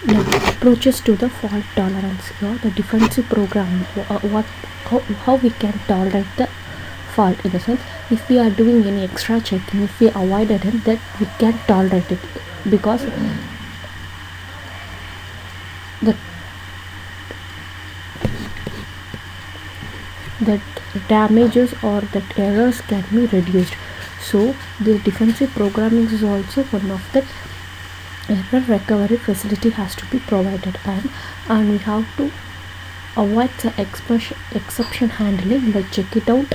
Now, approaches to the fault tolerance. Here, the defensive programming. How we can tolerate the fault, in the sense, if we are doing any extra checking, if we avoided it, that we can tolerate it, because the that damages or that errors can be reduced. So the defensive programming is also one of the error recovery facility has to be provided, and we have to avoid the exception handling by check it out.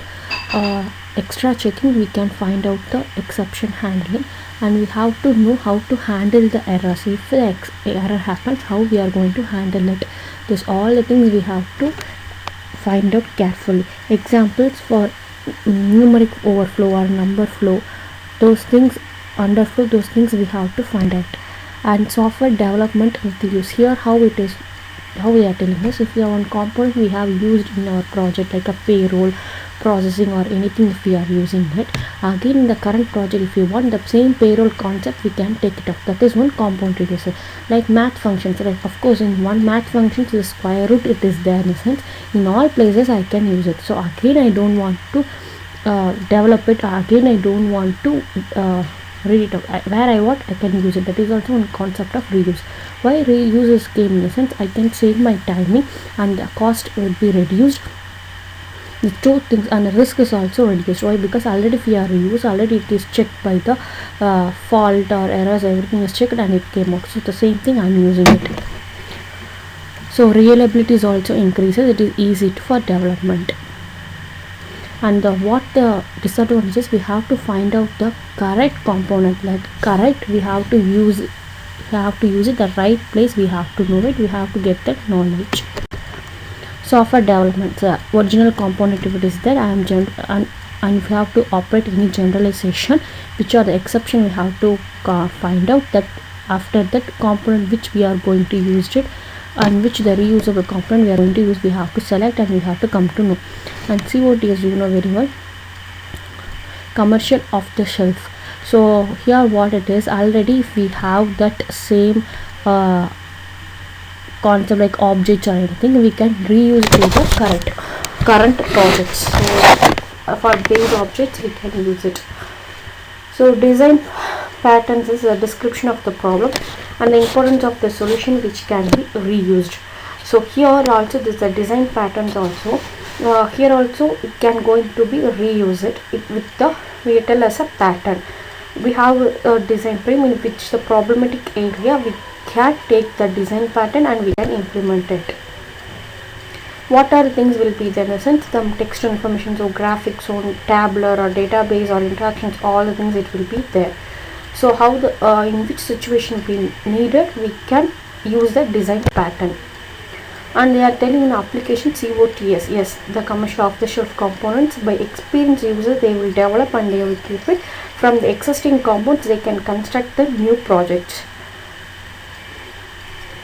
Extra checking, we can find out the exception handling, and we have to know how to handle the errors. If the error happens, how we are going to handle it. This all the things we have to find out carefully. Examples for numeric overflow or number flow, those things, underflow, those things we have to find out. And software development with the use. Here how it is, how we are telling us, if we have one component we have used in our project, like a payroll processing or anything, if we are using it again in the current project, if you want the same payroll concept, we can take it off. That is one component reducer. Like math functions, right? Of course, in one math functions, the square root, it is there, in a sense in all places I can use it. So again I don't want to develop it again, I don't want to read it out. Where I want, I can use it. That is also one concept of reuse. Why reuse is came, in the sense I can save my timing and the cost will be reduced. The two things, and the risk is also reduced. Why? Because already if we are reuse, already it is checked by the fault or errors, everything is checked and it came out. So the same thing I'm using it. So reliability is also increases. It is easy for development. And what the disadvantages, we have to find out the correct component, like correct, we have to use it the right place, we have to know it, we have to get that knowledge. Software development, the original component, if it is there, and we have to operate any generalization, which are the exception, we have to find out that after that component which we are going to use it, and which the reusable component we are going to use, we have to select and we have to come to know. And COT, as you know very well, commercial off the shelf. So here what it is, already if we have that same concept like objects or anything, we can reuse to the current projects. So for base objects we can use it. So design patterns is a description of the problem and the importance of the solution which can be reused. So here also this the design patterns also. Here also it can going to be reuse it with the, we tell as a pattern. We have a design frame in which the problematic area we can take the design pattern and we can implement it. What are the things will be there, in a sense the text information, so graphics, so tabular or database or interactions, all the things it will be there. So how the in which situation we need it, we can use the design pattern. And they are telling in application COTS, yes, the commercial off the shelf components, by experienced users they will develop and they will keep it. From the existing components they can construct the new projects.